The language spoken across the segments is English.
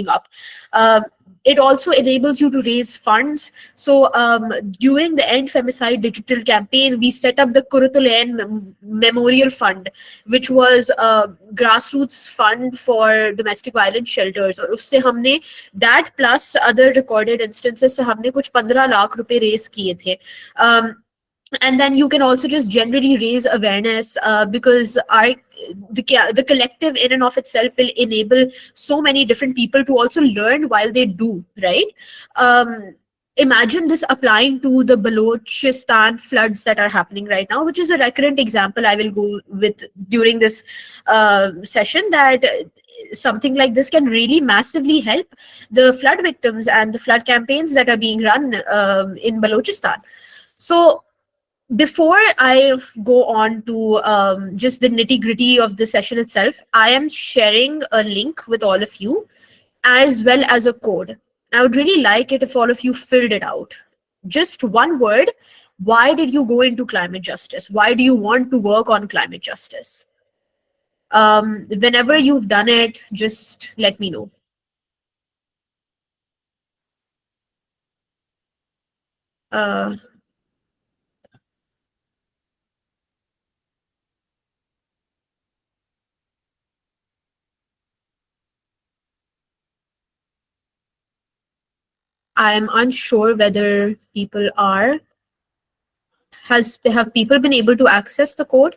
up. It also enables you to raise funds. So during the End Femicide digital campaign, we set up the Kurutulayan Memorial Fund, which was a grassroots fund for domestic violence shelters. और उससे हमने that plus other recorded instances से हमने कुछ 15 लाख रुपए raise किए थे. And then you can also just generally raise awareness, because the collective in and of itself will enable so many different people to also learn while they do, right? Imagine this applying to the Balochistan floods that are happening right now, which is a recurrent example I will go with during this session, that something like this can really massively help the flood victims and the flood campaigns that are being run in Balochistan. So before I go on to just the nitty-gritty of the session itself, I am sharing a link with all of you, as well as a code. I would really like it if all of you filled it out. Just one word. Why did you go into climate justice? Why do you want to work on climate justice? Whenever you've done it, just let me know. I'm unsure whether people are. Have people been able to access the code?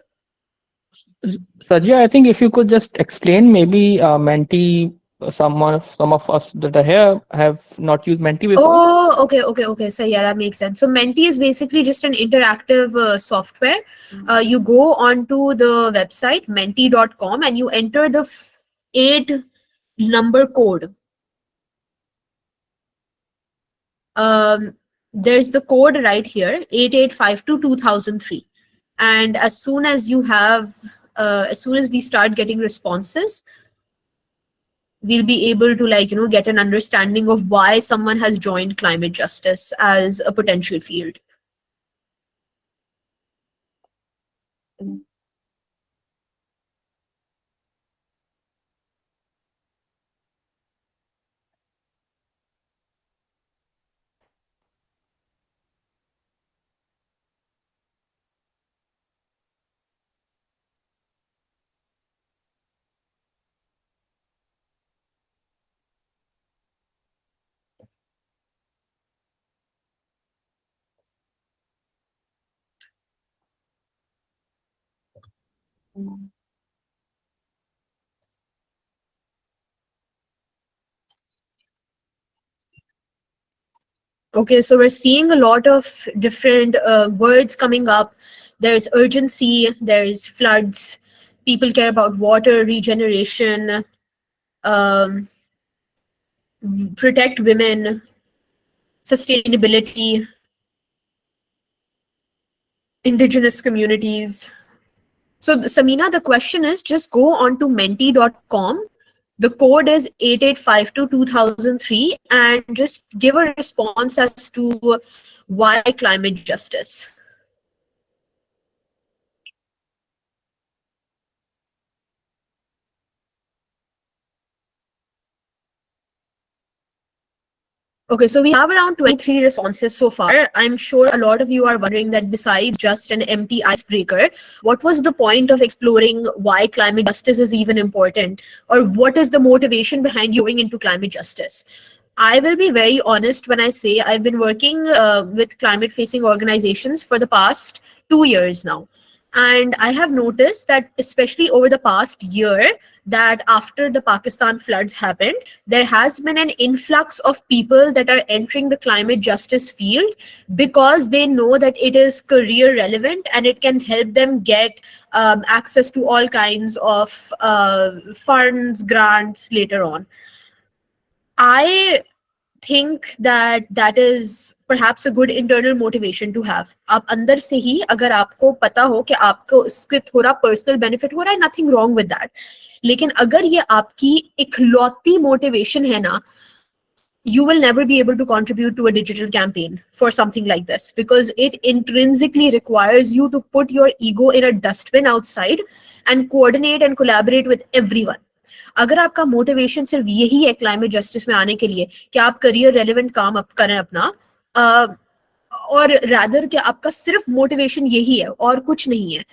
Shajeea, I think if you could just explain, maybe Menti, some of us that are here have not used Menti before. Oh, okay. So yeah, that makes sense. So Menti is basically just an interactive software. You go onto the website menti.com and you enter the 8-number code. There's the code right here, 8852-2003. And as soon as we start getting responses, we'll be able to get an understanding of why someone has joined climate justice as a potential field. Okay, so we're seeing a lot of different words coming up. There's urgency, there's floods, people care about water, regeneration, protect women, sustainability, indigenous communities. So Samina, the question is, just go on to menti.com. The code is 8852-2003 and just give a response as to why climate justice. Okay, so we have around 23 responses so far. I'm sure a lot of you are wondering that besides just an empty icebreaker, what was the point of exploring why climate justice is even important? Or what is the motivation behind you going into climate justice? I will be very honest when I say I've been working with climate-facing organizations for the past 2 years now. And I have noticed that especially over the past year, that after the Pakistan floods happened, there has been an influx of people that are entering the climate justice field because they know that it is career relevant and it can help them get access to all kinds of funds, grants later on. I think that is perhaps a good internal motivation to have. आप अंदर से ही अगर आपको पता हो कि आपको इसके थोड़ा personal benefit हो रहा है, nothing wrong with that. लेकिन अगर ये आपकी इकलौती motivation है ना, you will never be able to contribute to a digital campaign for something like this, because it intrinsically requires you to put your ego in a dustbin outside and coordinate and collaborate with everyone. अगर आपका motivation सिर्फ यही है climate justice में आने के लिए कि आप करियर रेलिवेंट काम अप करें अपना, और रादर कि आपका सिर्फ मोटिवेशन यही है और कुछ नहीं है,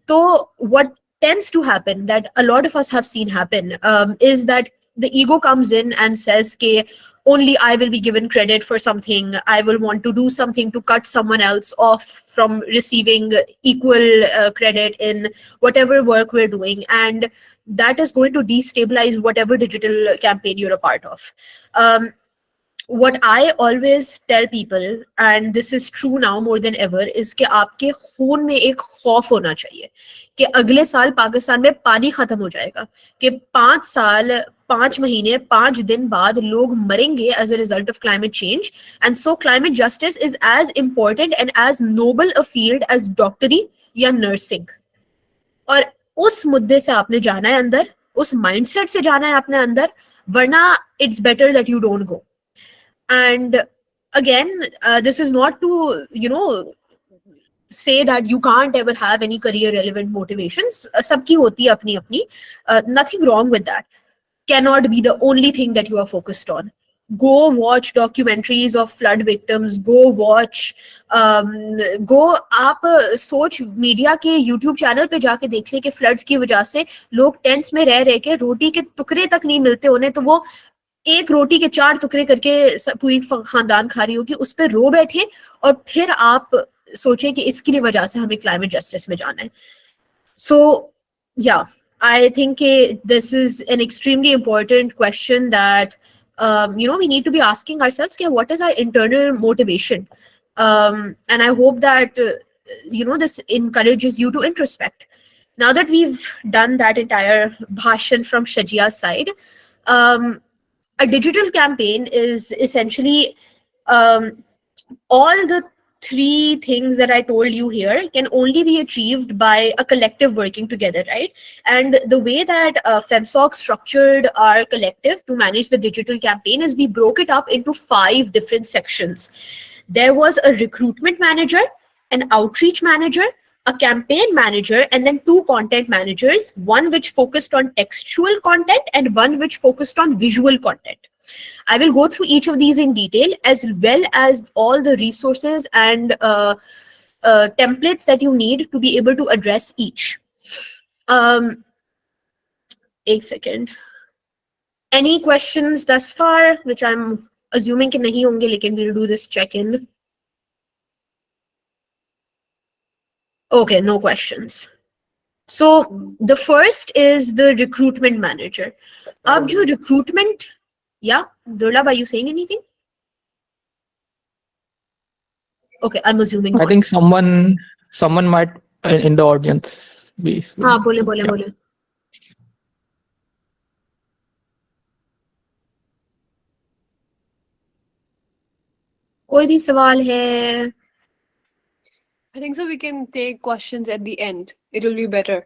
तो what tends to happen, that a lot of us have seen happen, is that the ego comes in and says ke only I will be given credit for something, I will want to do something to cut someone else off from receiving equal credit in whatever work we're doing, and that is going to destabilize whatever digital campaign you're a part of. What I always tell people, and this is true now more than ever, is कि आपके खून में एक खौफ होना चाहिए कि अगले साल पाकिस्तान में पानी खत्म हो जाएगा, कि 5 साल 5 महीने 5 दिन बाद लोग मरेंगे as a result of climate change, and so climate justice is as important and as noble a field as doctory या nursing. और उस मुद्दे से आपने जाना है अंदर, उस माइंडसेट से जाना है आपने अंदर, वरना it's better that you don't go. And again, this is not to, say that you can't ever have any career relevant motivations. Sabki hoti hai apni apni. Nothing wrong with that. Cannot be the only thing that you are focused on. Go watch documentaries of flood victims. Go watch. Go आप सोच media के YouTube channel पे जाके देख ले कि floods की वजह से लोग टेंट्स में रह के रोटी के टुकड़े तक नहीं मिलते उन्हें, तो वो एक रोटी के 4 टुकड़े करके पूरी खानदान खा रही होगी, उस पर रो बैठे, और फिर आप सोचें कि इसकी वजह से हमें क्लाइमेट जस्टिस में जाना है. So yeah, I think this is an extremely important question that we need to be asking ourselves, what is our internal motivation, and I hope that this encourages you to introspect. Now that we've done that entire bhashan from Shajeea's side, a digital campaign is essentially all the three things that I told you here can only be achieved by a collective working together, right? And the way that FemSoc structured our collective to manage the digital campaign is we broke it up into 5 different sections. There was a recruitment manager, an outreach manager, a campaign manager, and then 2 content managers, one which focused on textual content and one which focused on visual content. I will go through each of these in detail, as well as all the resources and templates that you need to be able to address each. एक second. Any questions thus far, which I'm assuming कि नहीं होंगे, लेकिन we'll do this check-in. Okay, no questions. So the first is the recruitment manager. Ab jo recruitment, yeah, Durlab, are you saying anything? Okay, I'm assuming I not. think someone might in the audience be. हाँ बोले बोले Yeah. बोले. कोई भी सवाल है? I think so we can take questions at the end. It will be better,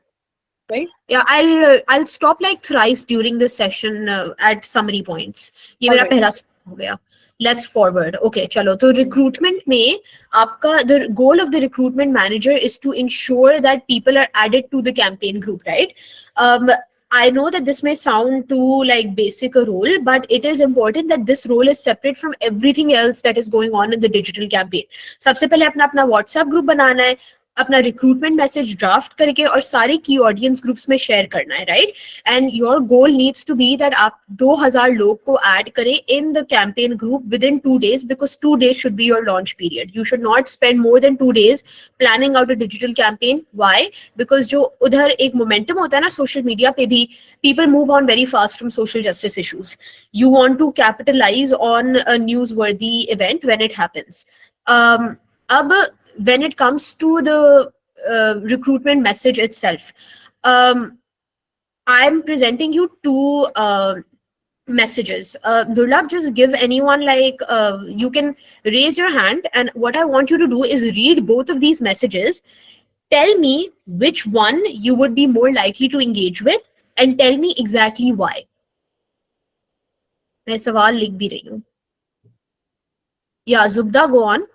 right? Yeah, I'll stop like thrice during this session at summary points. ये मेरा Alright. पहला stop हो गया. Let's forward. Okay, चलो. तो recruitment में आपका the goal of the recruitment manager is to ensure that people are added to the campaign group, right? I know that this may sound too like basic a role, but it is important that this role is separate from everything else that is going on in the digital campaign. सबसे पहले अपना अपना WhatsApp group बनाना है, अपना recruitment message draft करके और सारे की ऑडियंस ग्रुप्स में शेयर करना है, right? And your goal needs to be that आप 2000 लोग को ऐड करें in the campaign group within 2 days, because 2 days should be your launch period. You should not spend more than 2 days planning out a digital campaign. Why? Because जो उधर एक momentum होता है ना सोशल मीडिया पे भी, people move on very fast from social justice issues. You want to capitalize on a newsworthy event when it happens. Ab, when it comes to the recruitment message itself, I'm presenting you 2 messages. Durlab, just give anyone like, you can raise your hand, and what I want you to do is read both of these messages. Tell me which one you would be more likely to engage with, and tell me exactly why. मैं सवाल लिख भी रही हूँ. Yeah, Zubda, go on.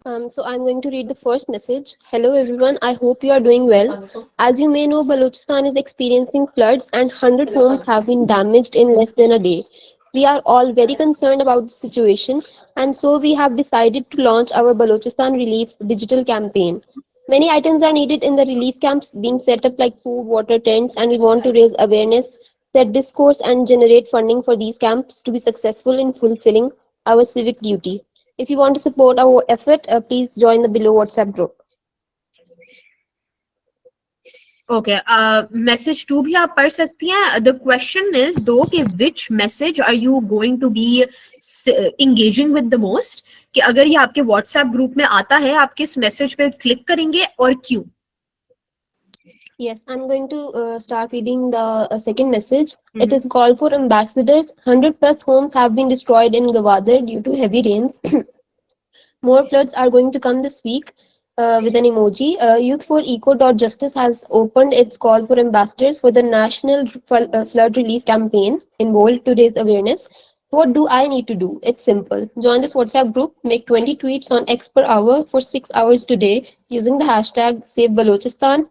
So I'm going to read the first message. Hello everyone, I hope you are doing well. As you may know, Balochistan is experiencing floods and 100 homes have been damaged in less than a day. We are all very concerned about the situation, and so we have decided to launch our Balochistan Relief digital campaign. Many items are needed in the relief camps being set up like food, water, tents, and we want to raise awareness, set discourse, and generate funding for these camps to be successful in fulfilling our civic duty. If you want to support our effort, please join the below WhatsApp group. Okay message two भी आप पढ़ सकती हैं. The question is दो कि which message are you going to be engaging with the most, कि अगर ये आपके व्हाट्सएप ग्रुप में आता है आप किस मैसेज पे क्लिक करेंगे और क्यों. Yes, I'm going to start reading the second message. It is call for ambassadors. 100 plus homes have been destroyed in Gwadar due to heavy rains. More floods are going to come this week with an emoji. Youth for Eco.Justice has opened its call for ambassadors for the National Flood Relief Campaign in bold to raise awareness. What do I need to do? It's simple. Join this WhatsApp group, make 20 tweets on X per hour for 6 hours today using the hashtag Save Balochistan.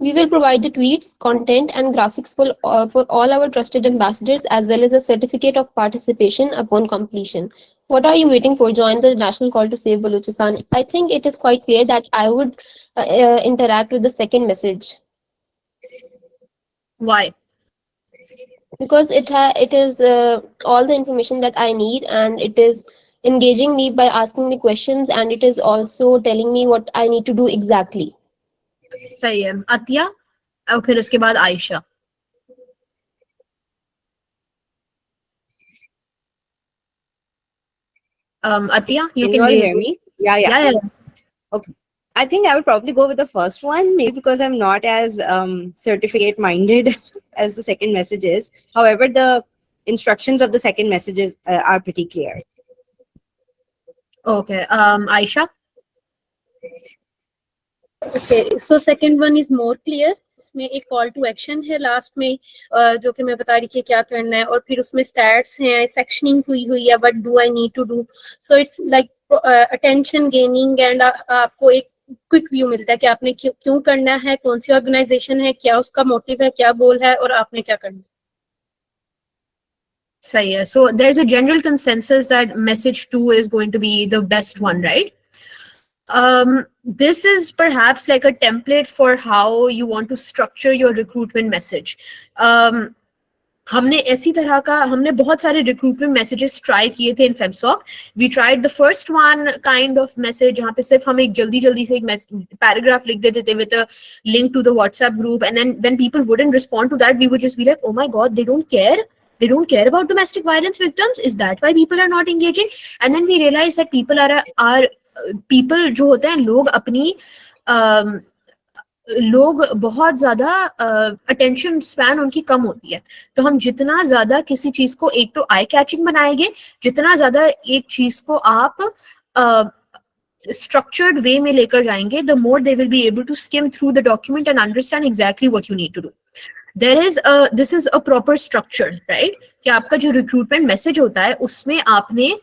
We will provide the tweets, content, and graphics for all our trusted ambassadors as well as a certificate of participation upon completion. What are you waiting for? Join the national call to save Balochistan. I think it is quite clear that I would interact with the second message Why? because it is all the information that I need, and it is engaging me by asking me questions, and it is also telling me what I need to do exactly. सही है. अतिया और फिर उसके बाद Ayesha. Atiya, you Can can you all read. hear me? Yeah, yeah. Yeah, yeah. Okay. I think I would probably go with the first one, maybe because I'm not as certificate minded as the second message is. However, the instructions of the second messages are pretty clear. Okay. Aisha. Okay so second one is more clear. उसमें एक call to action है last में जो कि मैं बता रही थी क्या करना है, और फिर उसमें स्टैट्स हैं, सेक्शनिंग हुई हुई है, what do I need to do. So it's like attention gaining and आपको एक क्विक व्यू मिलता है कि आपने क्यों करना है, कौन सी ऑर्गेनाइजेशन है, क्या उसका मोटिव है, क्या गोल है और आपने क्या करना है. सही है. So there's a general consensus that message 2 is going to be the best one, right? This is perhaps like a template for how you want to structure your recruitment message. हमने ऐसी तरह का हमने बहुत सारे रिक्रूटमेंट मैसेजेस ट्राई किए थे in फेमसॉक. We tried the first one kind of message जहाँ पे सिर्फ हम एक जल्दी जल्दी से एक पैराग्राफ लिख देते थे with a link to the WhatsApp group, and then when people wouldn't respond to that we would just be like, oh my god, they don't care about domestic violence victims, is that why people are not engaging? And then we realize that people जो होते हैं लोग बहुत ज्यादा attention span उनकी कम होती है. तो हम जितना ज्यादा किसी चीज को एक तो आई कैचिंग बनाएंगे, जितना ज्यादा एक चीज को आप structured way में लेकर जाएंगे, the more they will be able to skim through the document and understand exactly what you need to do. This is a proper structure, right? कि आपका जो recruitment message होता है उसमें आपने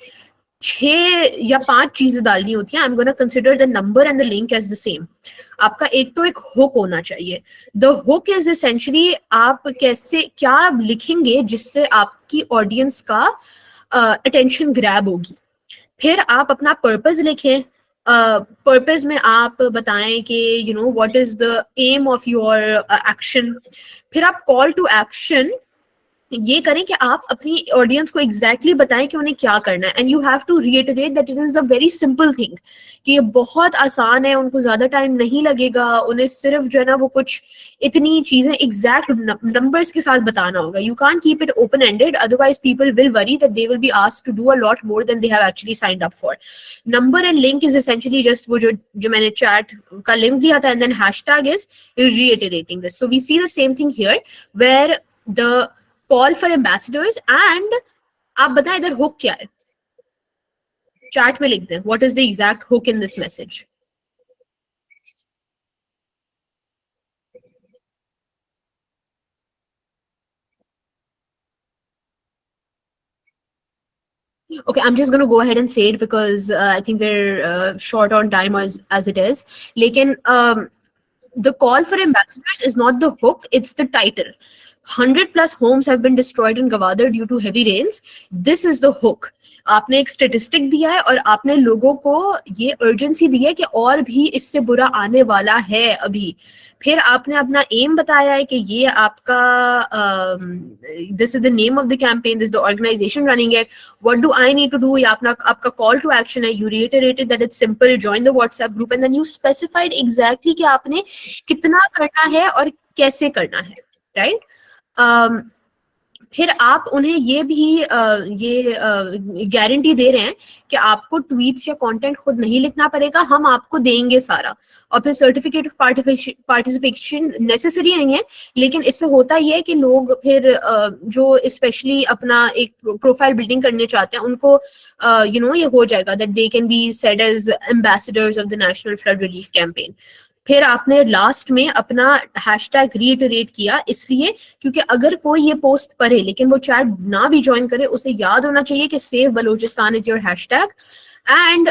6 या 5 चीजें डालनी होती हैं. I'm gonna consider the number and the link as the same. आपका एक तो एक hook होना चाहिए. The hook is essentially आप क्या लिखेंगे जिससे आपकी audience का attention grab होगी. फिर आप अपना पर्पस लिखें. पर्पस में आप बताएं कि what is the aim of your action. फिर आप कॉल टू एक्शन ये करें कि आप अपनी ऑडियंस को एग्जैक्टली बताएं कि उन्हें क्या करना है. And you have to reiterate that it is a very simple thing, कि ये बहुत आसान है, उनको ज्यादा टाइम नहीं लगेगा, उन्हें सिर्फ जो है ना वो कुछ इतनी चीजें एग्जैक्ट नंबर्स के साथ बताना होगा. You can't keep it open ended, otherwise people will worry that they will be asked to do a lot more than they have actually signed up for. Number and link is essentially just वो जो मैंने chat का link दिया था, and then hashtag is reiterating this. So we see the same thing here where the call for ambassadors, and आप बताएं इधर hook क्या है. चैट में लिख दें what is the exact hook in this message. Okay, I'm just going to go ahead and say it because I think we're short on time as it is. Lekin, the call for ambassadors is not the hook, it's the title. 100 plus homes have been destroyed in Gwadar due to heavy rains. This is the hook. आपने एक statistic दिया है और आपने लोगों को ये urgency दी है कि और भी इससे बुरा आने वाला है अभी. फिर आपने अपना एम बताया है कि ये आपका this is the name of the campaign, this the organization running it, what do I need to do, ये अपना आपका कॉल टू एक्शन है. You reiterated that it's simple, join the WhatsApp group and then you specified exactly कि आपने कितना करना है और कैसे करना है, राइट. फिर आप उन्हें ये भी ये गारंटी दे रहे हैं कि आपको ट्वीट्स या कंटेंट खुद नहीं लिखना पड़ेगा, हम आपको देंगे सारा. और फिर सर्टिफिकेट ऑफ पार्टिसिपेशन नेसेसरी नहीं है, लेकिन इससे होता ये है कि लोग फिर जो स्पेशली अपना एक प्रोफाइल बिल्डिंग करने चाहते हैं उनको ये हो जाएगा that they can be said as ambassadors of the national flood relief campaign. फिर आपने लास्ट में अपना हैशटैग रीइटरेट किया, इसलिए क्योंकि अगर कोई ये पोस्ट पढ़े लेकिन वो चैट ना भी ज्वाइन करे, उसे याद होना चाहिए कि save Balochistan is your hashtag. And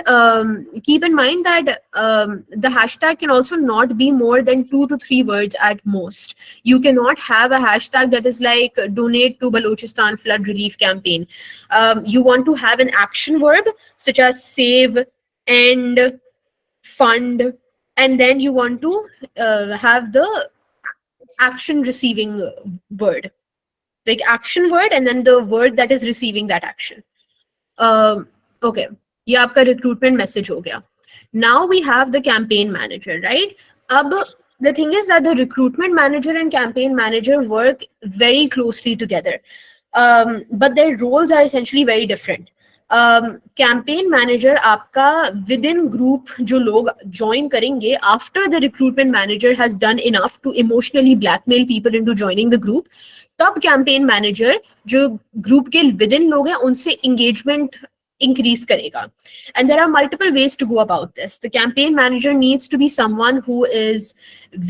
keep in mind that the hashtag can also not be more than 2 to 3 words at most. You cannot have a hashtag that is like donate to Balochistan flood relief campaign. You want to have an action verb such as save, end, fund, and then you want to have the action receiving word, like action word and then the word that is receiving that action. Okay, ये आपका recruitment message हो गया. Now we have the campaign manager, right? अब the thing is that the recruitment manager and campaign manager work very closely together, but their roles are essentially very different. Campaign manager आपका within group जो लोग join करेंगे after the recruitment manager has done enough to emotionally blackmail people into joining the group, तब campaign manager जो group के within लोग हैं उनसे engagement increase karega. And there are multiple ways to go about this. The campaign manager needs to be someone who is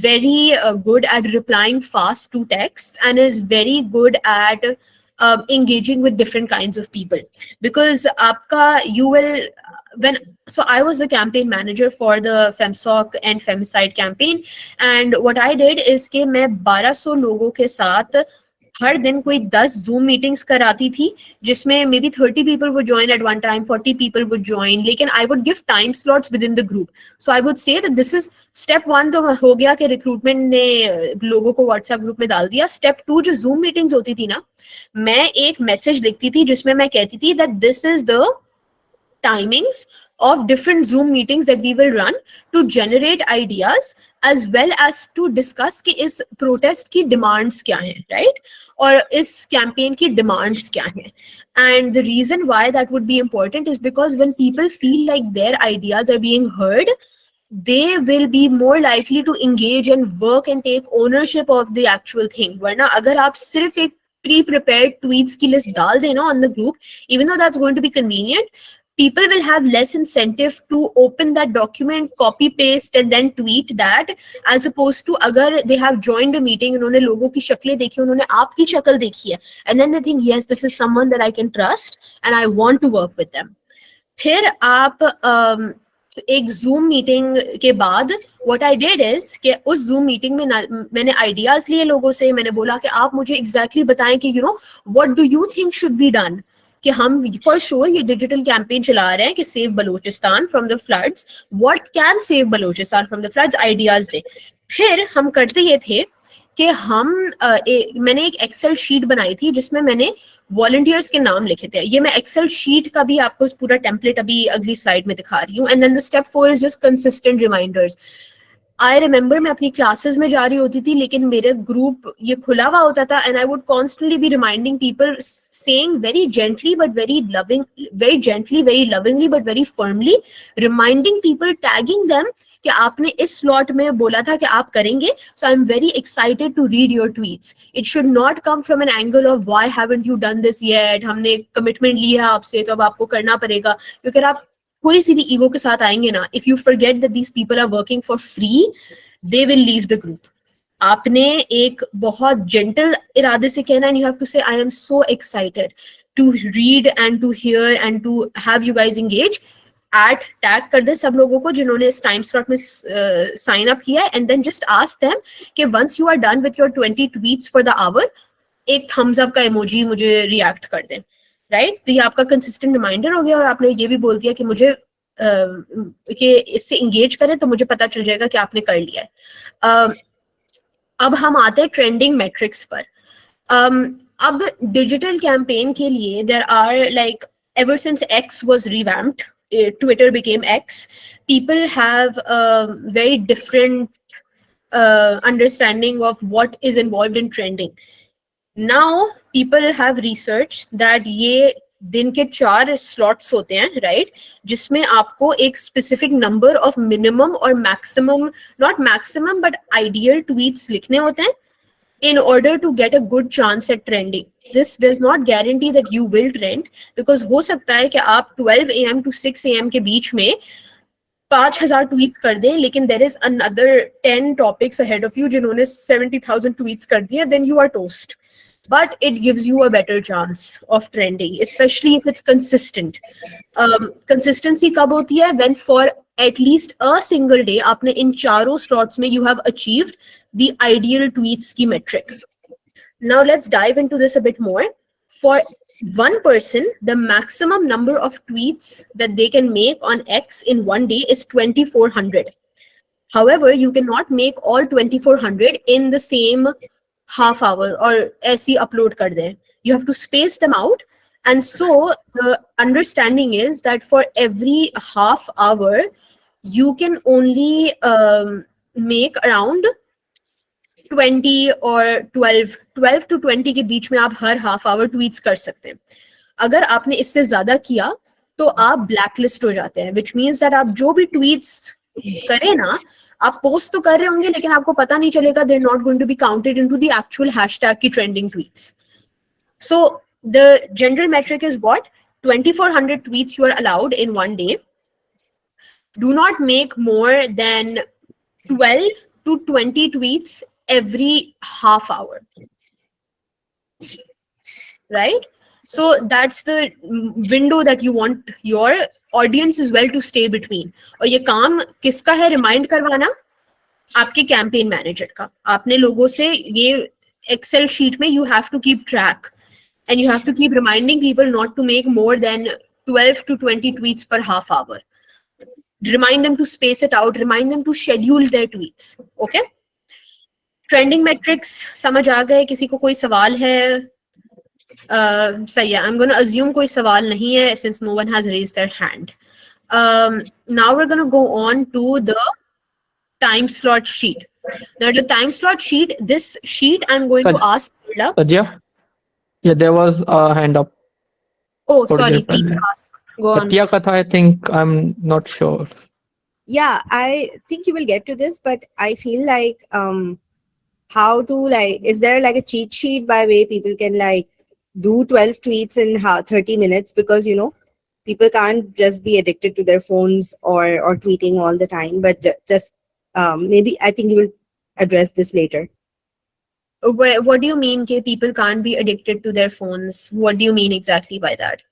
very good at replying fast to texts and is very good at engaging with different kinds of people, because you will so I was the campaign manager for the FemSoc and femicide campaign, and what I did is कि मैं 1200 लोगों के साथ हर दिन कोई 10 Zoom meetings कराती थी, जिसमें maybe 30 people would join at one time, 40 people would join, लेकिन I would give time slots within the group. So I would say that this is step 1 तो हो गया कि recruitment ने लोगों को WhatsApp group में डाल दिया. Step 2 जो Zoom meetings होती थी ना, मैं एक message लिखती थी जिसमें मैं कहती थी that this is the timings of different Zoom meetings that we will run to generate ideas as well as to discuss कि इस protest की demands क्या हैं, right? और इस campaign की demands क्या हैं. And the reason why that would be important is because when people feel like their ideas are being heard, they will be more likely to engage and work and take ownership of the actual thing. वरना अगर आप सिर्फ एक pre-prepared tweets की list डाल देना on the group, even though that's going to be convenient, people will have less incentive to open that document, copy paste and then tweet that, as opposed to अगर they have joined a meeting, उन्होंने लोगों की शक्लें देखी, उन्होंने आपकी शक्ल देखी है, and then they think yes, this is someone that I can trust and I want to work with them. फिर आप एक Zoom मीटिंग के बाद what I did is कि उस Zoom मीटिंग में मैंने आइडियाज लिए लोगों से. मैंने बोला कि आप मुझे एग्जैक्टली बताएं कि what do you think should be done, कि हम फॉर श्योर ये डिजिटल कैंपेन चला रहे हैं कि save Balochistan from the floods, what can save Balochistan from the floods, ideas दे. फिर हम करते ये थे कि मैंने एक एक्सेल शीट बनाई थी जिसमें मैंने वॉलंटियर्स के नाम लिखे थे. ये मैं एक्सेल शीट का भी आपको पूरा टेम्पलेट अभी अगली स्लाइड में दिखा रही हूँ. And then the step 4 is just consistent reminders. I remember मैं अपनी क्लासेस में जा रही होती थी लेकिन मेरे ग्रुप ये खुला हुआ होता था, and I would constantly be reminding people, saying very gently but very loving, very gently, very lovingly but very firmly, reminding people, tagging them कि आपने इस स्लॉट में बोला था कि आप करेंगे, so I am very excited to read your tweets. It should not come from an angle of why haven't you done this yet, हमने कमिटमेंट ली है आपसे तो अब आपको करना पड़ेगा. क्योंकि आप थोड़ी सी भी ईगो के साथ आएंगे ना, if you forget that these people are working for free, they will leave the group. आपने एक बहुत जेंटल इरादे से कहना, एंड यू हैव टू से I am so excited to read and to hear and to have you guys engage. At tag कर दे सब लोगों को जिन्होंने इस टाइम स्लॉट में साइन अप किया है, and then just ask them कि once you are done with your 20 tweets for the hour, एक थम्स अप का इमोजी मुझे रिएक्ट कर दें, राइट? तो ये आपका कंसिस्टेंट रिमाइंडर हो गया, और आपने ये भी बोल दिया कि मुझे कि इससे इंगेज करें तो मुझे पता चल जाएगा कि आपने कर लिया है। अब हम आते हैं ट्रेंडिंग मेट्रिक्स पर। अब डिजिटल कैंपेन के लिए there are like, ever since X was revamped, Twitter became X, people have a very different understanding of what is involved in trending. Now people have researched that ये दिन के 4 slots होते हैं, right, जिसमें आपको एक स्पेसिफिक नंबर ऑफ मिनिमम और maximum, not maximum but ideal tweets लिखने होते हैं in order to get a good chance at trending. This does not guarantee that you will trend, because हो सकता है कि आप 12 AM to 6 AM के बीच में 5000 ट्वीट्स कर दें, लेकिन there is another 10 topics ahead of you जिन्होंने 70,000 ट्वीट्स कर दिए, then you are toast. But it gives you a better chance of trending, especially if it's consistent. Consistency कब होती है? When for at least a single day आपने इन चारों slots में you have achieved the ideal tweets की metric. Now let's dive into this a bit more. For one person, the maximum number of tweets that they can make on X in one day is 2400. However, you cannot make all 2400 in the same half hour or ऐसे upload कर दें. You have to space them out. And so the understanding is that for every half hour, you can only make around 20 or 12 to 20 के बीच में आप हर half hour tweets कर सकते हैं. अगर आपने इससे ज्यादा किया तो आप ब्लैकलिस्ट हो जाते हैं, विच मीन्स दैट आप जो भी ट्वीट्स करें ना, आप पोस्ट तो कर रहे होंगे लेकिन आपको पता नहीं चलेगा, they are not going to be counted into the actual hashtag की trending tweets. So the general metric is what? 2400 tweets you are allowed in one day. Do not make more than 12 to 20 tweets every half hour, right? So that's the window that you want your audience as well to stay between. और ये काम किसका है? Remind करवाना आपके campaign manager का. आपने लोगों से ये एक्सेल शीट में you have to keep track and you have to keep reminding people not to make more than 12 to 20 tweets per half hour. Remind them to space it out, remind them to schedule their tweets. Okay? Trending metrics समझ आ गए? किसी को कोई सवाल है? सही है. I'm going to assume कोई सवाल नहीं है since no one has raised their hand. Now we're going to go on to the time slot sheet. Now the time slot sheet, this sheet I'm going to ask Leila. Sajia? Yeah, there was a hand up. Oh, sorry, please ask. Go on. Satya Katha, I think, I'm not sure. Yeah, I think you will get to this, but I feel like how to like, is there like a cheat sheet by way people can like do 12 tweets in 30 minutes? Because you know people can't just be addicted to their phones or tweeting all the time, but just maybe I think you will address this later. What do you mean that people can't be addicted to their phones? What do you mean exactly by that?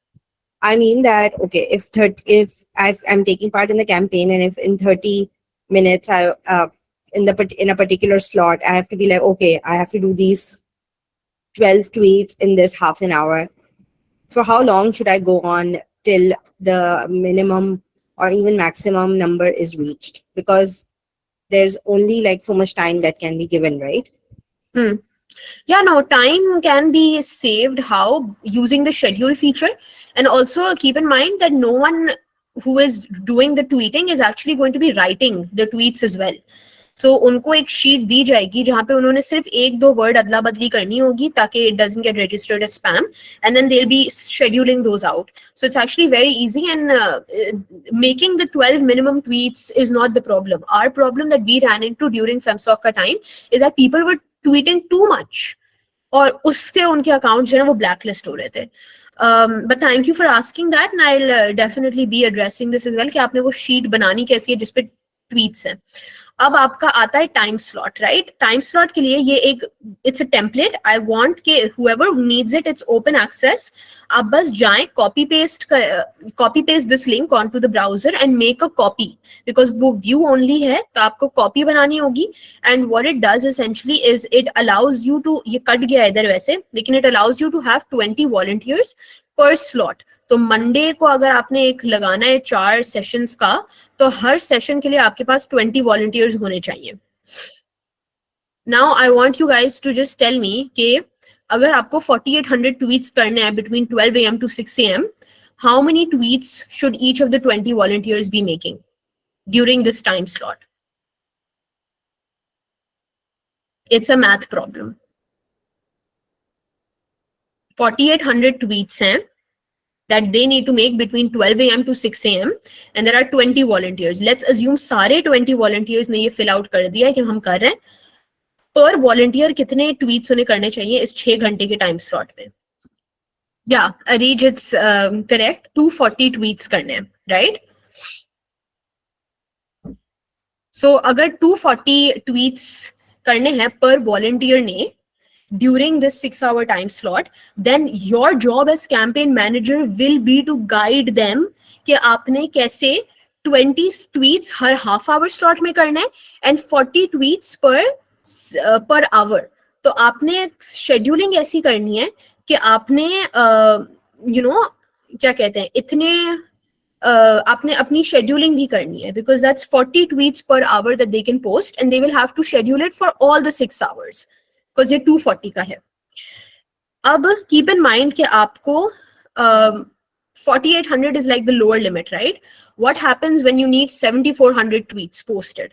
I mean that, okay, if I'm taking part in the campaign and if in 30 minutes I in a particular slot I have to be like, okay, I have to do these 12 tweets in this half an hour. For how long should I go on till the minimum or even maximum number is reached? Because there's only like so much time that can be given, right? Yeah, no, time can be saved. How? Using the schedule feature. And also keep in mind that no one who is doing the tweeting is actually going to be writing the tweets as well. So उनको एक sheet दी जाएगी जहाँ पे उन्होंने सिर्फ 1-2 word अदला बदली करनी होगी ताकि it doesn't get registered as spam, and then they'll be scheduling those out. So it's actually very easy, and making the 12 minimum tweets is not the problem. Our problem that we ran into during FemSoc का time is that people were tweeting too much और उससे उनके account जो है वो blacklist हो रहे थे. But thank you for asking that, and I'll definitely be addressing this as well कि आपने वो sheet बनानी कैसी है जिसपे ट्वीट्स हैं। अब आपका आता है time slot, right? Time slot के लिए ये एक it's a template, I want के whoever who needs it, it's open access. आप बस जाएं, copy paste this link onto the browser and make a copy, because वो व्यू ओनली है तो आपको कॉपी बनानी होगी. And what it does essentially is it allows you to, ये कट गया इधर वैसे, लेकिन it allows you to have 20 volunteers per slot. तो मंडे को अगर आपने एक लगाना है 4 सेशंस का, तो हर सेशन के लिए आपके पास 20 वॉलंटियर्स होने चाहिए. Now I want you guys to just tell me कि अगर आपको 4800 ट्वीट्स करने हैं between 12 AM to 6 AM, how many tweets should each of the 20 volunteers be making during this time slot? It's a math problem. 4800 tweets हैं that they need to make between 12 AM to 6 AM, and there are 20 volunteers. Let's assume सारे 20 volunteers ने ये fill out कर दिया है कि हम कर रहे हैं. Per volunteer कितने tweets उन्हें करने चाहिए इस 6 घंटे के time slot में? Yeah, Areej, it's correct. 240 tweets करने हैं, right? So अगर 240 tweets करने हैं per volunteer ने during this 6-hour time slot, then your job as campaign manager will be to guide them कि आपने कैसे 20 tweets हर half hour slot में करना है and 40 tweets per hour. तो आपने scheduling ऐसी करनी है कि आपने क्या कहते हैं, इतने आपने अपनी scheduling भी करनी है, because that's 40 tweets per hour that they can post and they will have to schedule it for all the 6 hours. Because ये 240 का है. अब keep in mind कि आपको 4800 is like the lower limit, right? What happens when you need 7400 tweets posted?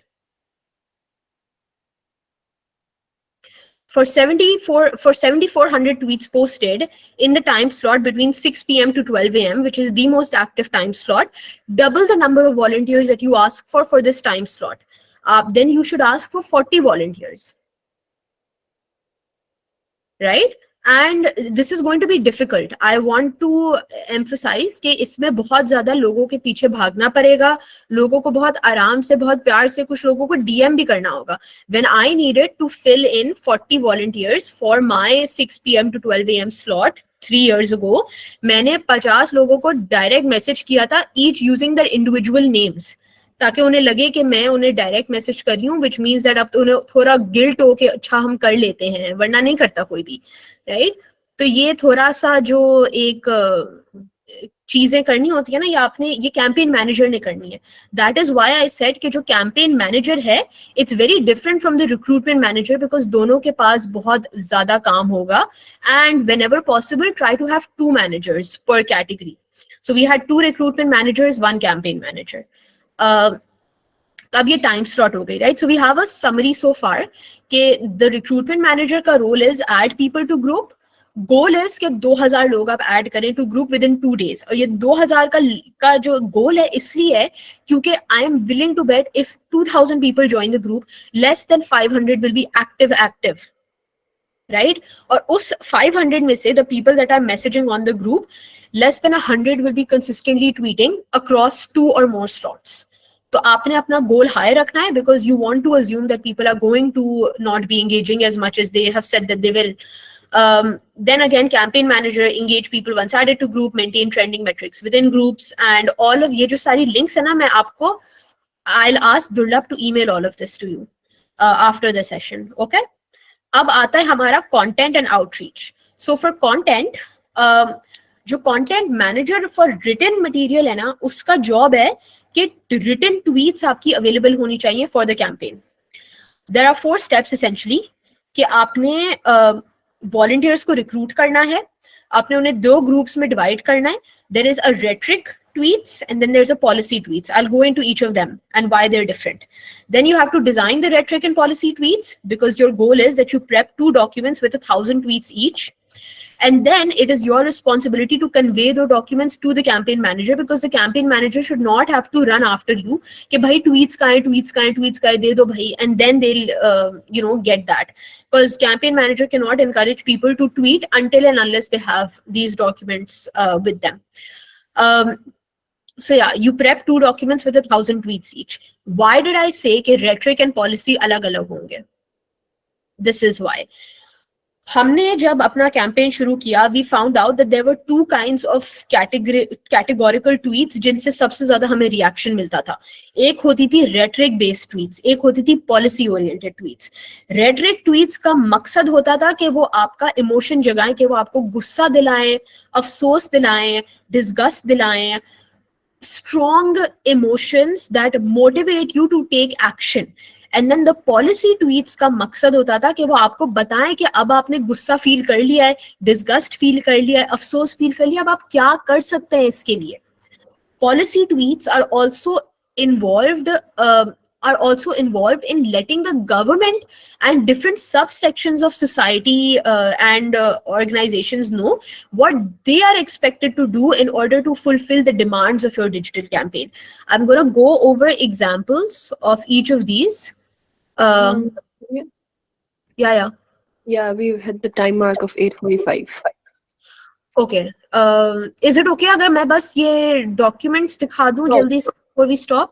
For 7400 tweets posted in the time slot between 6 PM to 12 AM, which is the most active time slot, double the number of volunteers that you ask for this time slot. Then you should ask for 40 volunteers. Right? And this is going to be difficult. I want to emphasize कि इसमें बहुत ज़्यादा लोगों के पीछे भागना पड़ेगा, लोगों को बहुत आराम से, बहुत प्यार से, कुछ लोगों को DM भी करना होगा. When I needed to fill in 40 volunteers for my 6 PM to 12 AM slot 3 years ago, मैंने 50 लोगों को direct message किया था, each using their individual names. ताकि उन्हें लगे कि मैं उन्हें डायरेक्ट मैसेज कर रही हूँ, which means that अब तो उन्हें थोड़ा गिल्ट हो कि अच्छा हम कर लेते हैं, वरना नहीं करता कोई भी, राइट? तो ये थोड़ा सा जो एक चीजें करनी होती है ना, ये आपने, ये कैंपेन मैनेजर ने करनी है. That is why I said कि जो कैंपेन मैनेजर है, it's very different from the recruitment manager, because दोनों के पास बहुत ज्यादा काम होगा. एंड whenever possible try to have 2 managers per category. So we had 2 recruitment managers, 1 campaign manager. अब ये टाइम स्लॉट हो गई, right? So we have a summary so far कि द रिक्रूटमेंट मैनेजर का role is add people to group. Goal is कि 2000 लोग आप add करें to group within 2 days. और ये 2000 का जो गोल है इसलिए है क्योंकि I am willing to bet if 2000 people join the group, less than 500 will be active, right? और उस 500 में से the people that are messaging on the group, less than 100 will be consistently tweeting across 2 or more slots. तो आपने अपना गोल high रखना है, because you want to assume that people are going to not be engaging as much as they have said that they will. Then again, campaign manager engage people once added to group, maintain trending metrics within groups, and all of ये जो सारी links है ना, मैं आपको I'll ask Durlab to email all of this to you after the session. Okay? अब आता है हमारा content and outreach. So for content, जो content manager for written material है ना, उसका जॉब है कि रिटन ट्वीट्स आपकी अवेलेबल होनी चाहिए for the campaign. There are 4 steps essentially कि आपने वॉलंटियर्स को रिक्रूट करना है, आपने उन्हें 2 ग्रुप्स में डिवाइड करना है. There is a rhetoric tweets and then there's a policy tweets. I'll go into each of them and why they're different. Then you have to design the rhetoric and policy tweets, because your goal is that you prep 2 documents with 1000 tweets each. And then it is your responsibility to convey the documents to the campaign manager, because the campaign manager should not have to run after you कि भाई tweets का है दे दो भाई, and then they'll get that, because campaign manager cannot encourage people to tweet until and unless they have these documents with them. So yeah, you prep 2 documents with 1,000 tweets each. Why did I say कि rhetoric and policy अलग अलग होंगे? This is why. हमने जब अपना campaign शुरू किया, we found out that there were two kinds of categorical tweets जिनसे सबसे ज्यादा हमें रिएक्शन मिलता था. एक होती थी रेटरिक बेस्ड ट्वीट्स, एक होती थी policy oriented tweets. Rhetoric tweets का मकसद होता था कि वो आपका इमोशन जगाएं, कि वो आपको गुस्सा दिलाएं, अफसोस दिलाएं, डिस्गस्ट दिलाएं, strong emotions that motivate you to take action. And then the policy tweets का मकसद होता था कि वो आपको बताएं कि अब आपने गुस्सा फील कर लिया है, डिस्गस्ट फील कर लिया है, अफसोस फील कर लिया, अब आप क्या कर सकते हैं इसके लिए. Policy tweets are involved uh, involved in letting the government and different subsections of society and organizations know what they are expected to do in order to fulfill the demands of your digital campaign. I'm going to go over examples of each of these. Yeah. Yeah. Yeah, we've hit the time mark of 8:45. Okay. Is it okay अगर मैं बस ये documents दिखा दूं No. जल्दी से before we stop,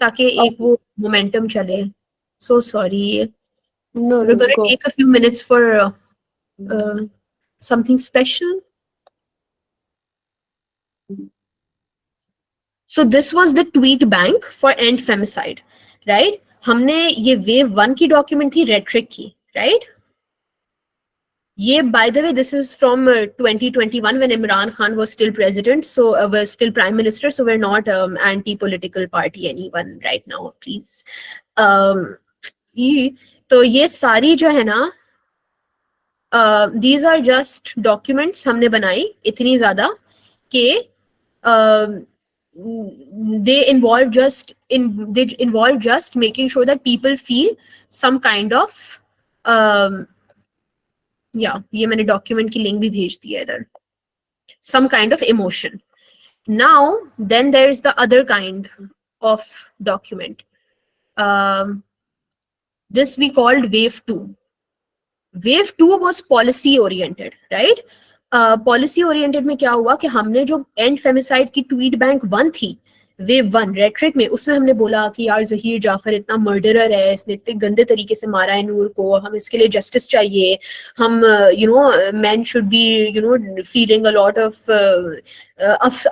ताकि एक वो मोमेंटम चले. So sorry. No, We're no, gonna go. take a few minutes for something special. So this was the tweet bank for end femicide, right? हमने ये wave 1 की document थी rhetoric की, right? Yeah, by the way, this is from 2021 when Imran Khan was still president, so was still prime minister. So we're not anti-political party anyone right now, please. तो ये सारी जो है ना, these are just documents हमने बनाई इतनी ज़्यादा कि they involve just making sure that people feel some kind of yeah, ये मैंने document की link भी भेज दिया इधर. Some kind of emotion. Now, then there's the other kind of document. This we called wave 2. Wave 2 was policy oriented, right? Policy oriented में क्या हुआ कि हमने जो end femicide की tweet bank 1 थी, वेव 1 रेट्रिक में, उसमें हमने बोला कि यार जहीर जाफर इतना मर्डरर है, इसने इतने गंदे तरीके से मारा है नूर को, हम इसके लिए जस्टिस चाहिए, हम man should be feeling a lot of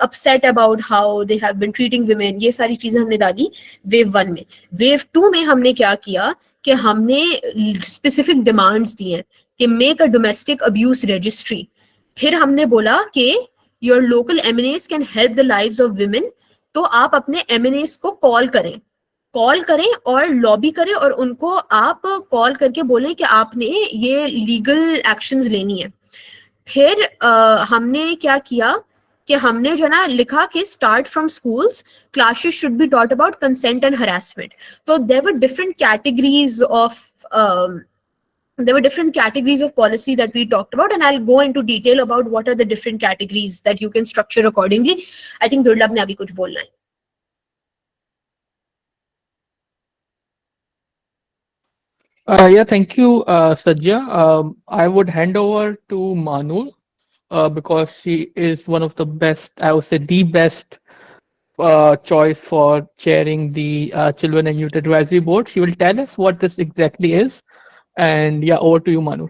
upset about how they have been treating women. ये सारी चीजें हमने डाली वेव 1 में. वेव 2 में हमने क्या किया कि हमने स्पेसिफिक डिमांड्स दी हैं कि make a domestic abuse registry. फिर हमने बोला कि your local MNS can help the lives of women. तो आप अपने एमएनएस को कॉल करें और लॉबी करें और उनको आप कॉल करके बोलें कि आपने ये लीगल एक्शंस लेनी है. फिर हमने क्या किया कि हमने जो ना लिखा कि start from schools, classes should be taught about consent and harassment. तो there were different categories of policy that we talked about, and I'll go into detail about what are the different categories that you can structure accordingly. I think Durlab ne abhi kuch bolna hai. Yeah, thank you, Sajja. I would hand over to Manu because she is one of the best, I would say the best choice for chairing the Children and Youth Advisory Board. She will tell us what this exactly is. And yeah, over to you, Manu.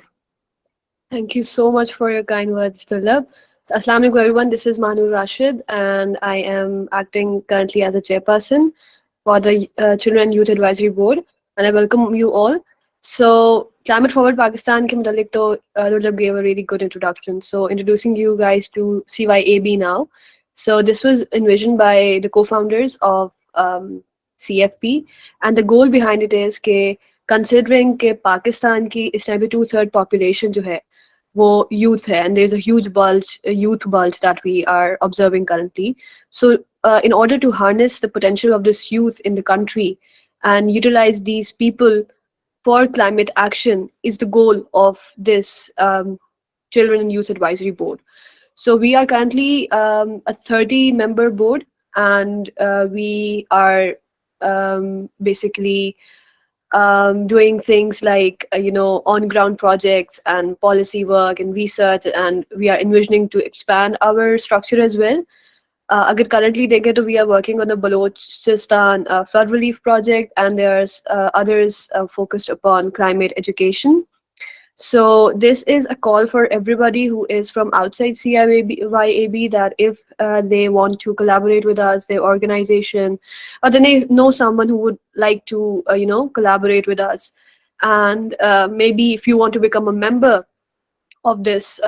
Thank you so much for your kind words, Tulab. Assalamu alaikum, everyone. This is Manu Rashid, and I am acting currently as a chairperson for the Children and Youth Advisory Board, and I welcome you all. So, Climate Forward Pakistan ke mutalik to Tulab gave a really good introduction. So, introducing you guys to CYAB now. So, this was envisioned by the co-founders of CFP, and the goal behind it is कि considering कि पाकिस्तान की इस time पे 2/3 population जो है वो youth है, and there's a huge youth bulge that we are observing currently. So in order to harness the potential of this youth in the country and utilize these people for climate action is the goal of this Children and Youth Advisory Board. So we are currently a 30-member board, and we are basically doing things like on-ground projects and policy work and research, and we are envisioning to expand our structure as well. अगर currently देखें तो we are working on the Balochistan flood relief project, and there's others focused upon climate education. So this is a call for everybody who is from outside CIYAB, that if they want to collaborate with us, their organization, or they know someone who would like to, collaborate with us. And maybe if you want to become a member of this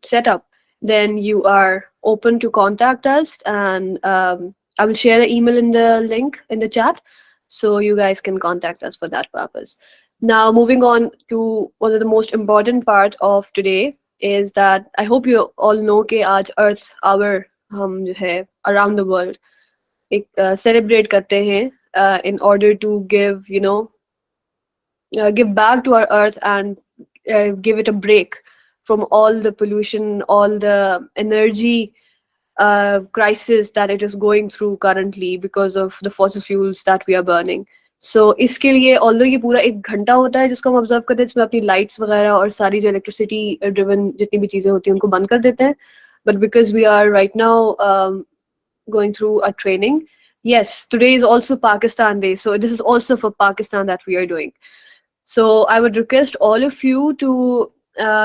setup, then you are open to contact us. And I will share the email in the link in the chat, so you guys can contact us for that purpose. Now, moving on to one of the most important part of today is that I hope you all know कि आज Earth Hour हम जो है around the world एक celebrate करते हैं in order to give back to our Earth, and give it a break from all the pollution, all the energy crisis that it is going through currently because of the fossil fuels that we are burning. So इसके लिए although ये पूरा एक घंटा होता है जिसको हम ऑब्जर्व करते हैं, जिसमें अपनी लाइट्स वगैरह और सारी जो इलेक्ट्रिसिटी ड्रिवन जितनी भी चीजें होती हैं उनको बंद कर देते हैं, but because we are right now going through a training, yes, today is also Pakistan Day, so this is also for Pakistan that we are doing. So I would request all of you to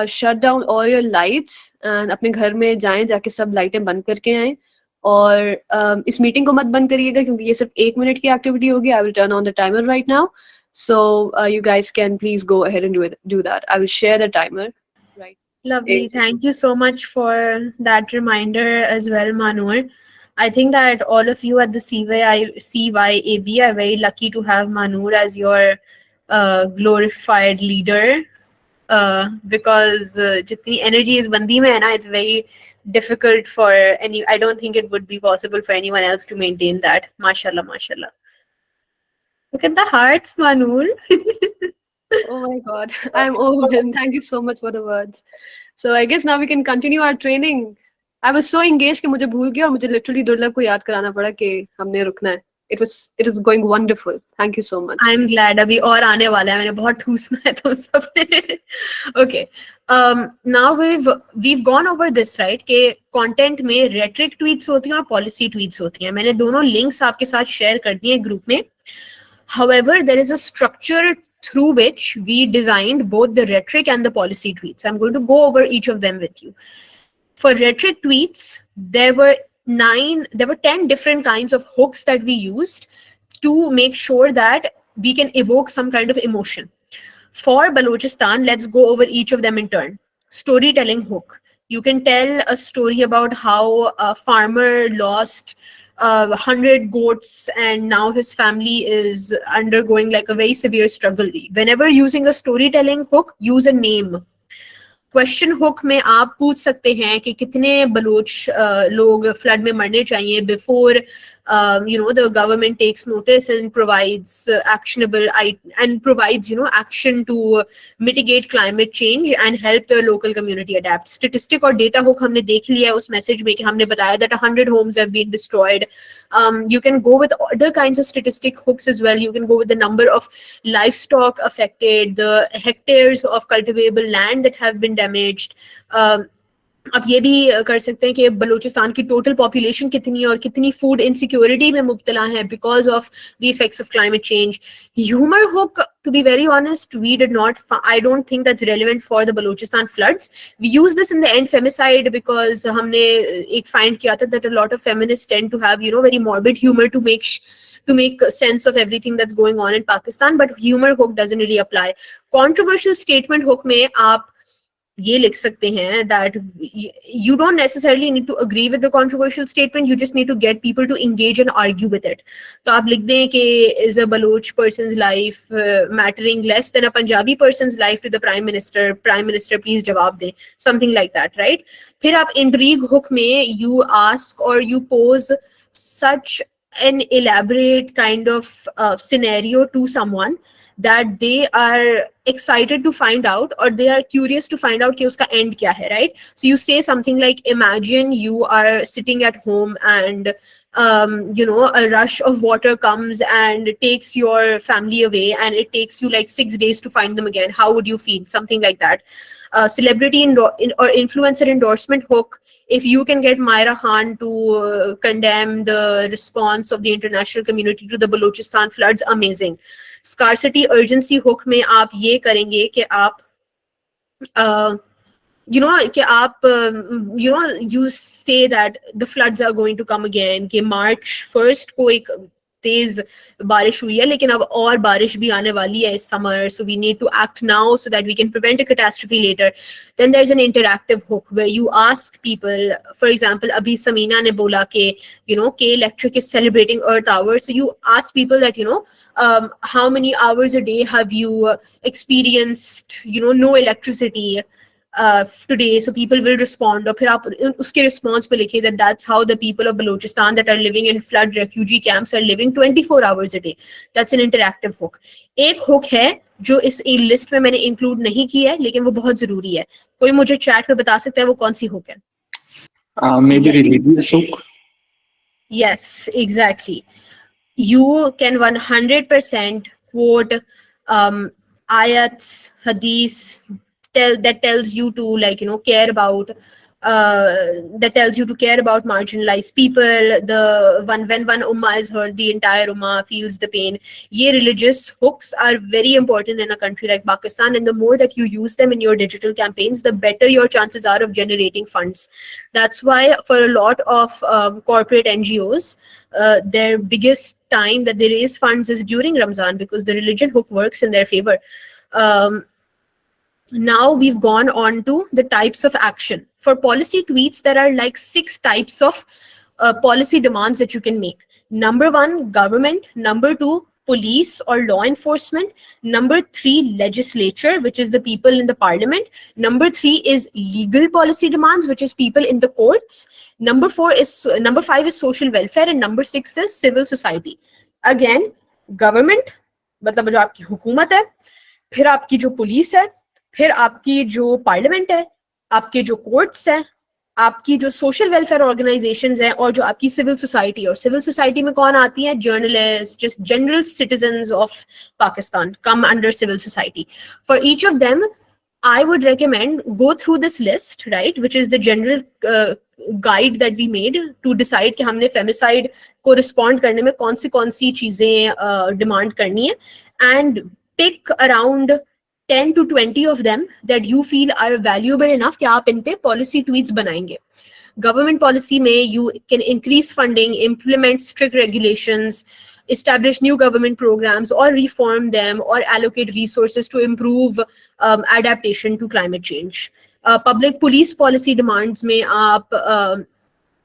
shut down all your lights and अपने घर में जाएं, जाके सब लाइटें बंद करके आएं. और इस मीटिंग को मत बंद करिएगा क्योंकि ये सिर्फ 1 मिनट की एक्टिविटी होगी. I will turn on the timer right now, so you guys can please go ahead and do that. I will share the timer. Right. Lovely. Yes. Thank you so much for that reminder as well, Manur. I think that all of you at the CYAB are very lucky to have Manur as your glorified leader, because jitni energy is bandi mein hai na, it's very difficult for any. I don't think it would be possible for anyone else to maintain that. Mashallah, mashallah. Look at the hearts, Manur. Oh my God, I'm overwhelmed. Thank you so much for the words. So I guess now we can continue our training. I was so engaged कि मुझे भूल गया और मुझे literally दुर्लभ को याद कराना पड़ा कि हमने रुकना है. It is going wonderful. Thank you so much. I'm glad. अभी और आने वाला है. मैंने बहुत ठूसना है तो सबने. Okay. Now we've gone over this, right? कि content में rhetoric tweets होती हैं और policy tweets होती हैं. मैंने दोनों links आपके साथ share कर दिए group में. However, there is a structure through which we designed both the rhetoric and the policy tweets. I'm going to go over each of them with you. For rhetoric tweets, there were 10 different kinds of hooks that we used to make sure that we can evoke some kind of emotion. For Balochistan, let's go over each of them in turn. Storytelling hook. You can tell a story about how a farmer lost 100 goats and now his family is undergoing like a very severe struggle. Whenever using a storytelling hook, use a name. Question hook में आप पूछ सकते हैं कि कितने Bloch लोग flood में मरने चाहिए before the government takes notice and provides actionable and provides action to mitigate climate change and help the local community adapt. Statistic और data hook हमने देख लिया है उस message में कि हमने बताया that 100 homes have been destroyed. You can go with other kinds of statistic hooks as well. You can go with the number of livestock affected, the hectares of cultivable land that have been damaged. आप ये भी कर सकते हैं कि बलूचिस्तान की total population कितनी है और कितनी फूड इनसिक्योरिटी में मुब्तला है because of the effects of climate change. Humour hook, to be very honest, I don't think that's relevant for the Balochistan floods. We use this in the end femicide because हमने एक find किया था that a lot of feminists tend to have very morbid humor to make sense of everything that's going on in Pakistan, but humor hook doesn't really apply. Controversial statement hook में आप ये लिख सकते हैं that you don't necessarily need to agree with the controversial statement, you just need to get people to engage and argue with it. तो आप लिख दें कि is a Baloch person's life mattering less than a Punjabi person's life to the prime minister please जवाब दें, something like that, right? फिर आप intrigue hook में you ask or you pose such an elaborate kind of scenario to someone that they are excited to find out or they are curious to find out कि उसका end क्या है, right? So you say something like, imagine you are sitting at home and a rush of water comes and takes your family away and it takes you like 6 days to find them again. How would you feel? Something like that. celebrity or influencer endorsement hook. If you can get Myra Khan to condemn the response of the international community to the Balochistan floods, amazing. Scarcity urgency hook में आप ये करेंगे कि आप कि आप you say that the floods are going to come again, कि March 1st को एक तेज बारिश हुई है लेकिन अब और बारिश भी आने वाली है इस summer, so we need to act now so that we can prevent a catastrophe later. Then there's an interactive hook where you ask people, for example, abhi Samina ne bola ke K Electric is celebrating Earth Hour, so you ask people that how many hours a day have you experienced no electricity today, so people will respond. और फिर आप उसके response पे लिखिए that that's how the people of Balochistan that are living in flood refugee camps are living 24 hours a day. That's an interactive hook. एक hook है जो इस list में मैंने include नहीं की है लेकिन वो बहुत जरूरी है. कोई मुझे chat पे बता सकता है वो कौन सी hook है? Maybe Yes. religious hook. Yes, exactly. You can 100% quote ayats, hadiths that tells you to care about marginalized people. The when one ummah is hurt, the entire ummah feels the pain. Ye religious hooks are very important in a country like Pakistan, and the more that you use them in your digital campaigns, the better your chances are of generating funds. That's why for a lot of corporate NGOs, their biggest time that they raise funds is during Ramzan, because the religion hook works in their favor. Now we've gone on to the types of action. For policy tweets, there are like 6 types of policy demands that you can make. Number 1, government. Number 2, police or law enforcement. Number 3, legislature, which is the people in the parliament. Number 3 is legal policy demands, which is people in the courts. Number 5 is social welfare, and number 6 is civil society. Again, government, मतलब जो आपकी हुकूमत है, फिर आपकी जो police है, फिर आपकी जो पार्लियामेंट है, आपके जो कोर्ट्स हैं, आपकी जो सोशल वेलफेयर ऑर्गेनाइजेशंस हैं, और जो आपकी सिविल सोसाइटी. और सिविल सोसाइटी में कौन आती है? Journalist, just general citizens of Pakistan come under civil society. For each of them, I would recommend go through this list, right, which is the general guide that we made to decide कि हमने femicide को respond करने में कौन सी चीजें demand करनी है, and pick around 10 to 20 of them that you feel are valuable enough कि आप इन पे policy tweets बनाएंगे. Government policy में you can increase funding, implement strict regulations, establish new government programs or reform them, or allocate resources to improve adaptation to climate change. Public police policy demands में आप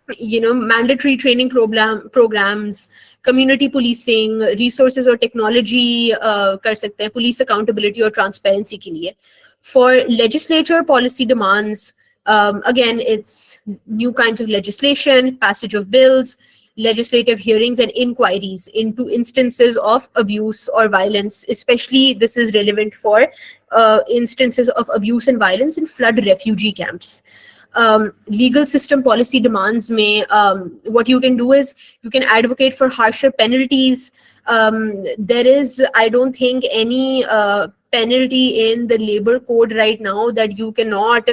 mandatory training programs, community policing, resources or technology कर सकते हैं police accountability और transparency के लिए. For legislature policy demands, again, it's new kinds of legislation, passage of bills, legislative hearings and inquiries into instances of abuse or violence. Especially this is relevant for instances of abuse and violence in flood refugee camps. Legal system policy demands may what you can do is you can advocate for harsher penalties. There is, I don't think, any penalty in the labor code right now that you cannot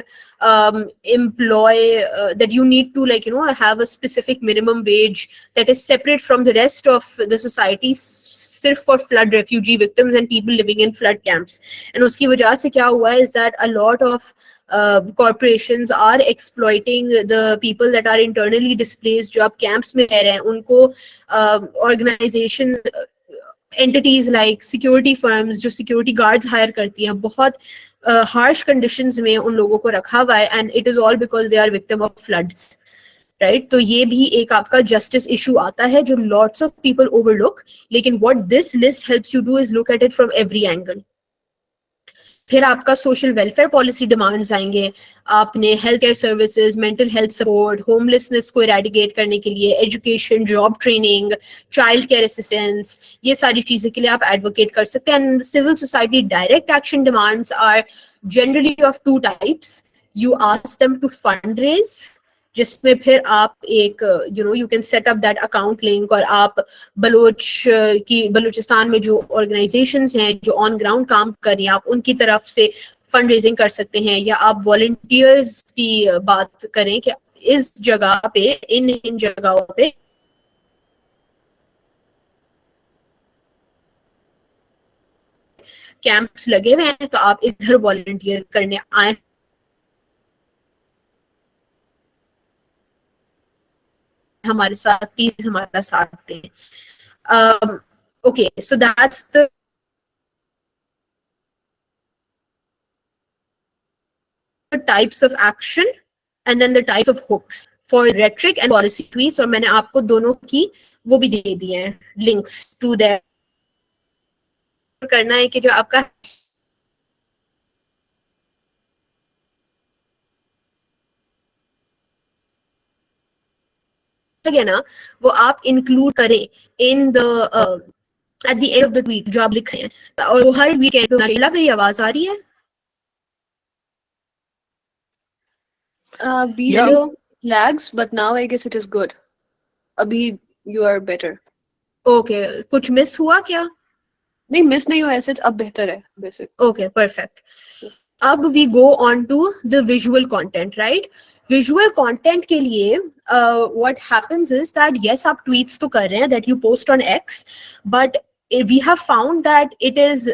employ, that you need to have a specific minimum wage that is separate from the rest of the society, sirf for flood refugee victims and people living in flood camps. And uski wajah se kya hua is that a lot of corporations are exploiting the people that are internally displaced जो अब camps में रह रहे हैं उनको organization entities like security firms जो security guards hire करती हैं बहुत harsh conditions में उन लोगों को रखा हुआ है, and it is all because they are victim of floods, right? तो ये भी एक आपका justice issue आता है जो lots of people overlook, लेकिन what this list helps you do is look at it from every angle. फिर आपका सोशल वेलफेयर पॉलिसी डिमांड्स आएंगे. आपने health care services, mental health support, homelessness को इरेडिकेट करने के लिए education, job training, child care assistance, ये सारी चीजें के लिए आप एडवोकेट कर सकते हैं. And civil society direct action demands are generally of 2 types. You ask them to fundraise, जिसमें फिर आप एक you can set up that account link, और आप बलूचिस्तान में जो ऑर्गेनाइजेशंस हैं जो ऑन ग्राउंड काम कर रही हैं आप उनकी तरफ से फंड रेजिंग कर सकते हैं, या आप वॉलंटियर्स की बात करें कि इस जगह पे इन जगहों पे कैंप्स लगे हुए हैं तो आप इधर वॉलंटियर करने आए हमारे साथ, प्लीज हमारा साथ दें. Okay, so that's the types of action and then the types of hooks for rhetoric and policy tweets. और मैंने आपको दोनों की वो भी दे दिए हैं links to their. करना है कि जो आपका है ना वो आप इंक्लूड करें in the at the end of the tweet जो आप लिख रहे हैं, और वो हर वीकेंड पे होना चाहिए. मेरी आवाज आ रही है? Video lags, but now I guess it is good. Abhi you are better. Okay, कुछ मिस हुआ क्या? नहीं मिस नहीं हुआ ऐसे, अब बेहतर है बेसिक. Okay, perfect. अब we go on to the visual content, right? Visual content के लिए what happens is that yes आप ट्वीट्स तो कर रहे हैं, that you post on X, but we have found that it is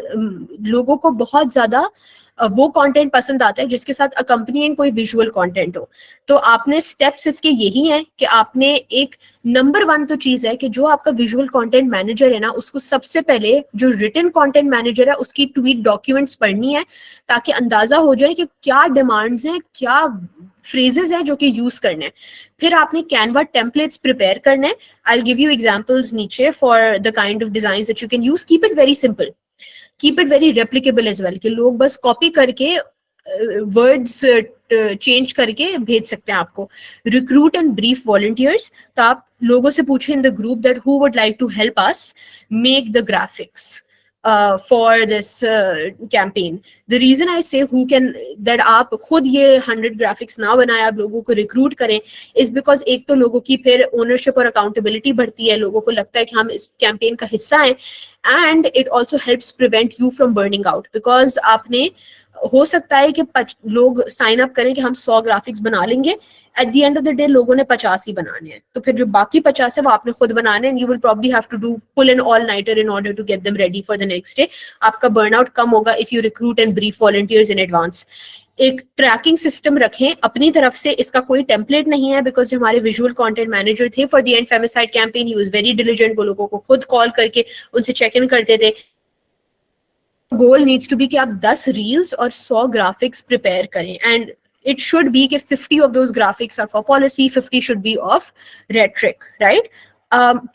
लोगों को बहुत ज्यादा वो कंटेंट पसंद आता है जिसके साथ अकम्पनिंग कोई विजुअल कंटेंट हो. तो आपने स्टेप्स इसके यही हैं कि आपने एक नंबर 1 तो चीज है कि जो आपका विजुअल कंटेंट मैनेजर है ना, उसको सबसे पहले जो रिटन कंटेंट मैनेजर है उसकी ट्वीट डॉक्यूमेंट्स पढ़नी है, ताकि अंदाजा हो जाए कि क्या डिमांड्स हैं, क्या फ्रेजेस हैं जो कि यूज करने हैं. फिर आपने कैनवा टेम्पलेट्स प्रिपेयर करने हैं. I will give you examples नीचे for the kind of designs that you can use. Keep it very simple, keep it very replicable as well, कि लोग बस कॉपी करके वर्ड्स चेंज करके भेज सकते हैं आपको. रिक्रूट एंड ब्रीफ वॉलंटियर्स, तो आप लोगों से पूछें in the group that who would like to help us make the graphics for this campaign. The reason I say who can, that आप खुद ये 100 graphics ना बनाए, आप लोगों को recruit करें, is because एक तो लोगों की फिर ownership और accountability बढ़ती है, लोगों को लगता है कि हम इस campaign का हिस्सा हैं, and it also helps prevent you from burning out, because आपने हो सकता है कि लोग साइन अप करें कि हम 100 ग्राफिक्स बना लेंगे, at the end of the day लोगों ने 50 ही बनाने हैं, तो फिर जो बाकी 50 है वो आपने खुद बनाने हैं. You will probably have to do pull an all nighter in order to get them ready for the next day. आपका बर्नआउट कम होगा if you recruit and brief volunteers in advance. एक ट्रैकिंग सिस्टम रखें अपनी तरफ से, इसका कोई टेम्पलेट नहीं है, बिकॉज जो हमारे विजुअल कंटेंट मैनेजर थे for the end femicide campaign, he was very diligent, वो लोगों को खुद कॉल करके उनसे चेक इन करते थे. गोल नीड्स टू बी कि आप 10 रील्स और 100 ग्राफिक्स प्रिपेयर करें, एंड it should be कि 50 of those graphics are for policy, 50 should be of rhetoric, right?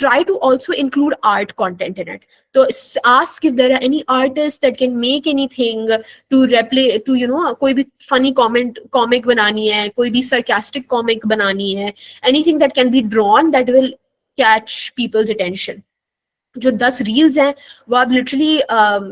Try to also include art content in it. So ask if there are any artists that can make anything to replicate, to कोई भी funny comic बनानी है, कोई भी sarcastic comic बनानी है, anything that can be drawn that will catch people's attention. जो 10 reels हैं वो आप लिटरली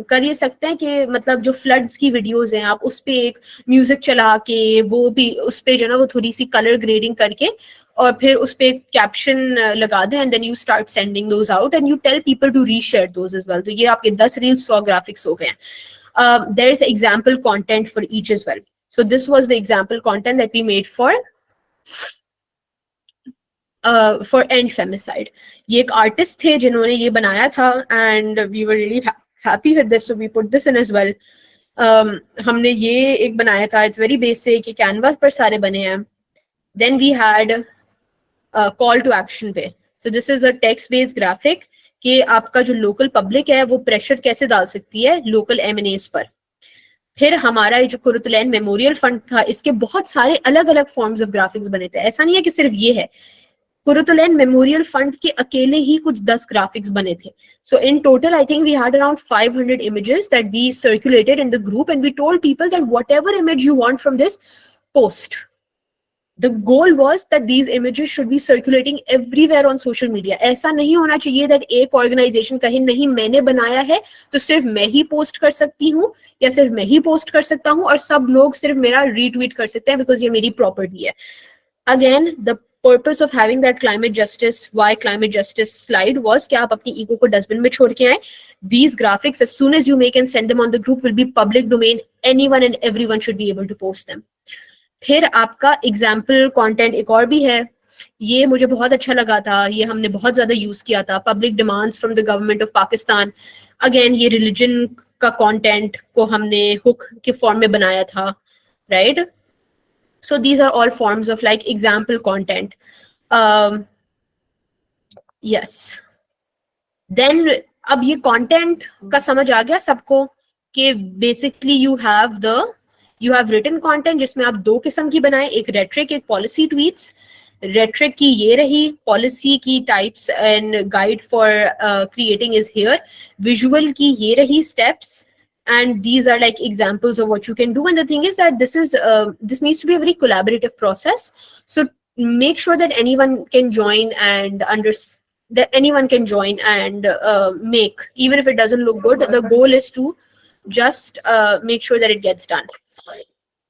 कर ये सकते हैं कि मतलब जो फ्लड्स की वीडियोस हैं आप उस पे एक म्यूजिक चला के वो भी उस पे जो ना वो थोड़ी सी कलर ग्रेडिंग करके और फिर उस पे कैप्शन लगा दें, and then you start sending those out and you tell people to reshare those as well. तो ये आपके 10 रील्स 100 ग्राफिक्स हो गए हैं. There is example content for each as well. So this was the example content that we made for end femicide. ये एक artist थे जिन्होंने ये बनाया था, and we were really happy with this, so we put this in as well. हमने ये एक बनाया था, it's very basic, ये canvas पर सारे बने हैं. Then we had call to action पे. So this is a text based graphic कि आपका जो local public है वो pressure कैसे डाल सकती है local M&As पर. फिर हमारा जो कुरुतलैन मेमोरियल फंड था, इसके बहुत सारे अलग अलग फॉर्म्स ऑफ ग्राफिक्स बने थे. ऐसा नहीं है कि सिर्फ ये है. कुरुतलैन मेमोरियल फंड के अकेले ही कुछ 10 ग्राफिक्स बने थे. So in total I think we had around 500 images that we circulated in the group, and we told people that whatever image you want from this, post. The goal was that these images should be circulating everywhere on social media. ऐसा नहीं होना चाहिए that एक organization कहे नहीं मैंने बनाया है तो सिर्फ मैं ही पोस्ट कर सकती हूँ या सिर्फ मैं ही पोस्ट कर सकता हूँ और सब लोग सिर्फ मेरा रीट्वीट कर सकते हैं because ये मेरी प्रॉपर्टी है. Again, the purpose of having that climate justice, why climate justice slide was कि आप अपनी ego को डस्टबिन में छोड़ के आए. These graphics, as soon as you make and send them on the group, will be public domain. Anyone and everyone should be able to post them. फिर आपका एग्जाम्पल कंटेंट एक और भी है, ये मुझे बहुत अच्छा लगा था, ये हमने बहुत ज्यादा यूज किया था. Public demands from the government of Pakistan. Again ये रिलीजन का कंटेंट को हमने हुक के फॉर्म में बनाया था, right? So these are all forms of like example content. Yes. Then अब ये content का समझ आ गया सबको कि basically you have written content जिसमें आप दो किस्म की बनाए, एक rhetoric, एक policy tweets. Rhetoric की ये रही, policy की types and guide for creating is here. Visual की ये रही steps. And these are like examples of what you can do. And the thing is that this needs to be a very collaborative process. So make sure that anyone can join and make, even if it doesn't look good. The goal is to just make sure that it gets done.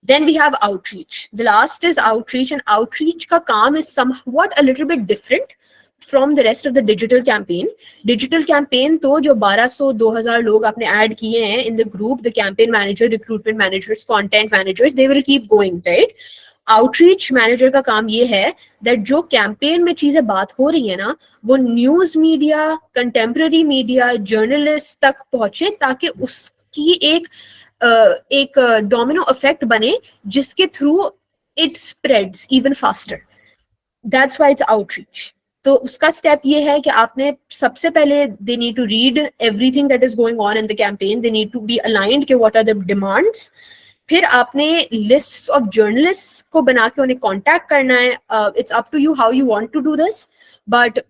Then we have outreach. The last is outreach, and outreach ka kaam is somewhat a little bit different from the rest of the digital campaign. Digital campaign तो जो 1200-2000 लोग आपने add किए हैं in the group, the campaign manager, recruitment managers, content managers, they will keep going, right? Outreach manager का काम ये है that जो campaign में चीजें बात हो रही है ना, वो news media, contemporary media, journalists तक पहुंचे ताकि उसकी एक domino effect बने जिसके through it spreads even faster. That's why it's outreach. तो उसका स्टेप ये है कि आपने सबसे पहले they need to read everything that is going on in the campaign. They need to be aligned कि what are the demands. फिर आपने lists of journalists को बना के उन्हें contact करना है. It's up to you how you want to do this, but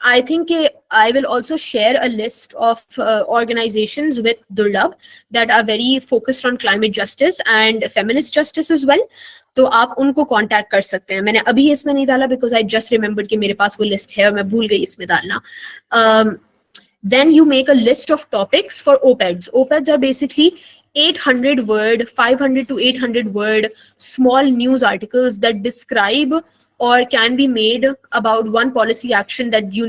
I think I will also share a list of organizations with Durlab that are very focused on climate justice and feminist justice as well. तो आप उनको contact कर सकते हैं. मैंने अभी इसमें नहीं डाला बिकॉज आई जस्ट रिमेम्बर्ड कि मेरे पास वो लिस्ट है और मैं भूल गई इसमें डालना. Then you make a list of topics for OPEDs. OPEDs are basically 800 word, 500 to 800 word small news articles that describe or can be made about one policy action that you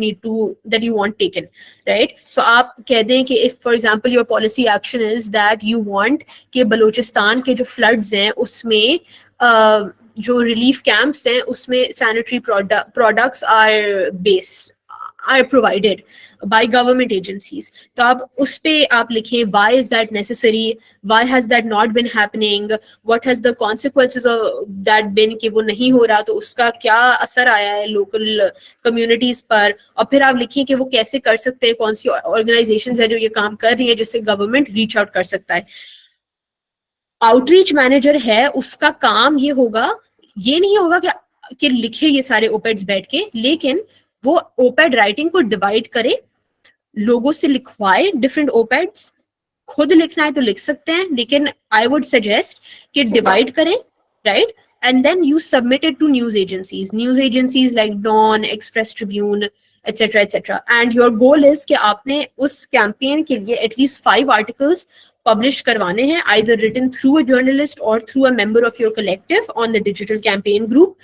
want taken, right? So आप कह दें कि if for example your policy action is that you want कि बलूचिस्तान के जो floods हैं उसमें जो relief camps हैं उसमें sanitary products are provided by government agencies. तो आप उस पे आप लिखें why is that necessary, why has that not been happening, what has the consequences of that been कि वो नहीं हो रहा, तो उसका क्या असर आया है local communities पर, और फिर आप लिखें कि वो कैसे कर सकते हैं, कौन सी organizations है जो ये काम कर रही है जिससे government reach out कर सकता है. आउटरीच मैनेजर है, उसका काम ये होगा, ये नहीं होगा कि लिखे ये सारे ओपेड्स बैठ के, लेकिन वो ओपेड राइटिंग को डिवाइड करे, लोगों से लिखवाए डिफरेंट ओपेड्स. खुद लिखना है तो लिख सकते हैं, लेकिन आई वुड सजेस्ट कि डिवाइड करें, right? And then you submit it to news agencies like Dawn, Express Tribune, etc. And your goal is कि आपने उस campaign के लिए at least 5 articles publish करवाने हैं, either written through a journalist or through a member of your collective on the digital campaign group.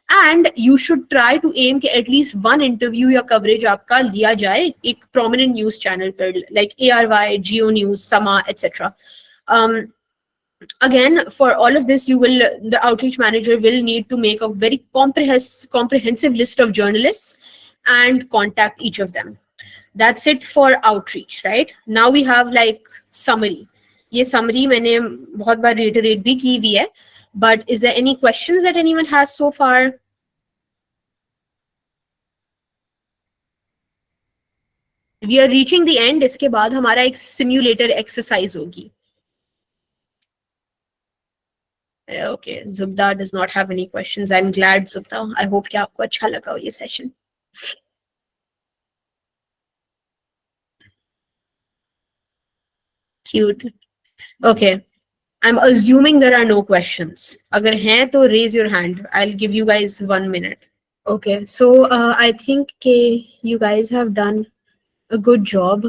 And you should try to aim कि at least one interview या coverage आपका लिया जाए एक prominent news channel पर, like ARY, Geo News, Sama, etc. Again, for all of this, the outreach manager will need to make a very comprehensive list of journalists and contact each of them. That's it for outreach, right? Now we have like summary. ये summary मैंने बहुत बार reiterate भी की हुई है, but is there any questions that anyone has so far? We are reaching the end. इसके बाद हमारा एक simulator exercise होगी. Okay, Zubda does not have any questions. I'm glad, Zubda. I hope कि आपको अच्छा लगा ये session. Cute. Okay. I'm assuming there are no questions. अगर हैं तो raise your hand. I'll give you guys 1 minute. Okay, so I think you guys have done a good job.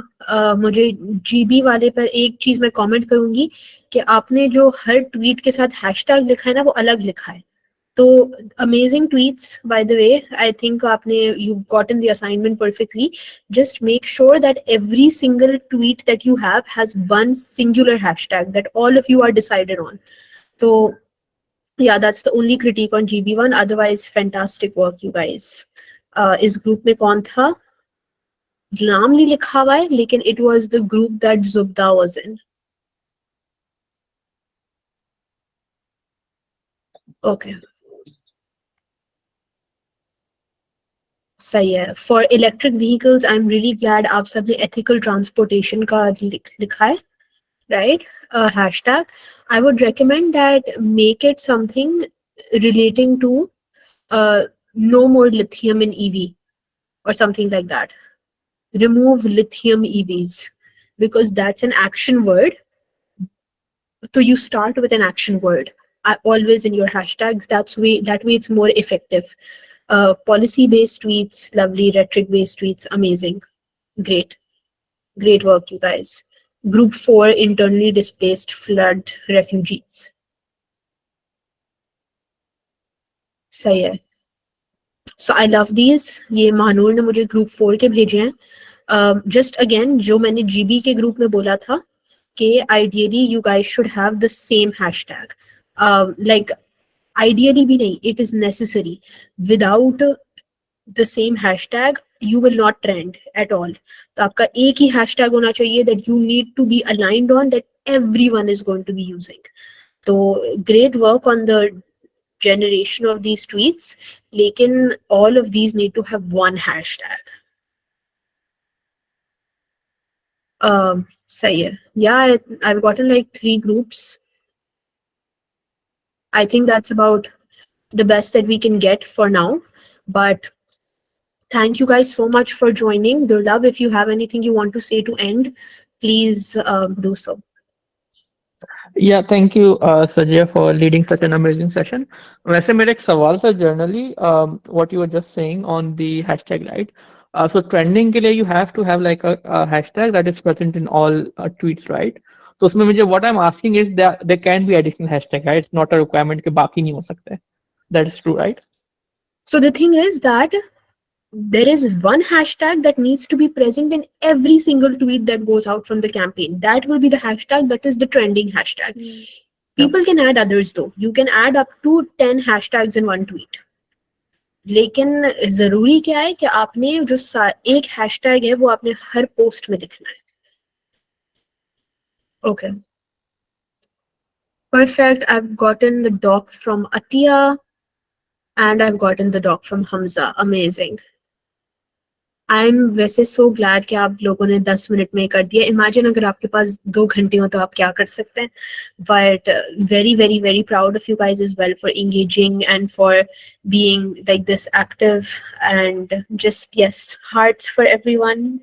मुझे GB वाले पर एक चीज मैं comment करूंगी कि आपने जो हर tweet के साथ hashtag लिखा है ना वो अलग लिखा है. So amazing tweets, by the way. I think you've gotten the assignment perfectly. Just make sure that every single tweet that you have has one singular hashtag that all of you are decided on. So yeah, that's the only critique on GB1. Otherwise, fantastic work, you guys. इस group में कौन था? नाम नहीं लिखा हुआ है, लेकिन it was the group that Zubda was in. Okay. सही है. For electric vehicles, I'm really glad आप सबने ethical transportation का लिखा है, right? Hashtag. I would recommend that make it something relating to no more lithium in EV or something like that. Remove lithium EVs, because that's an action word. So you start with an action word always in your hashtags. That way it's more effective. Policy based tweets, lovely. Rhetoric based tweets, amazing. Great work, you guys. Group 4, internally displaced flood refugees. सही है. So I love these. ये महानूर ने मुझे group 4 के भेजे हैं. Just again, जो मैंने GB के group में बोला था कि ideally you guys should have the same hashtag. Like ideally भी नहीं, it is necessary. Without the same hashtag, you will not trend at all. तो आपका एक ही hashtag होना चाहिए that you need to be aligned on, that everyone is going to be using. So great work on the generation of these tweets. Lekin all of these need to have one hashtag. Sahi hai. Yeah, I've gotten like 3 groups. I think that's about the best that we can get for now. But thank you guys so much for joining. Durlab, if you have anything you want to say to end, please do so. Yeah, thank you, Sajia, for leading such an amazing session. वैसे मेरा एक सवाल था generally, what you were just saying on the hashtag, right? So trending के लिए you have to have like a hashtag that is present in all tweets, right? तो उसमें मुझे what I'm asking is that there can be additional hashtag, right? It's not a requirement कि बाकी नहीं हो सकते. That is true, right? So the thing is that there is one hashtag that needs to be present in every single tweet that goes out from the campaign. That will be the hashtag that is the trending hashtag. People can add others though. You can add up to 10 hashtags in one tweet. लेकिन जरूरी क्या है कि आपने जो एक hashtag है वो आपने हर पोस्ट में लिखना है. Okay. Perfect. I've gotten the doc from Atiya and I've gotten the doc from Hamza. Amazing. I'm वैसे so glad कि आप लोगों ने 10 मिनट में कर दिया. Imagine अगर आपके पास 2 घंटे हो तो आप क्या कर सकते हैं. But very, very, very proud of you guys as well for engaging and for being like this active, and just yes, hearts for everyone.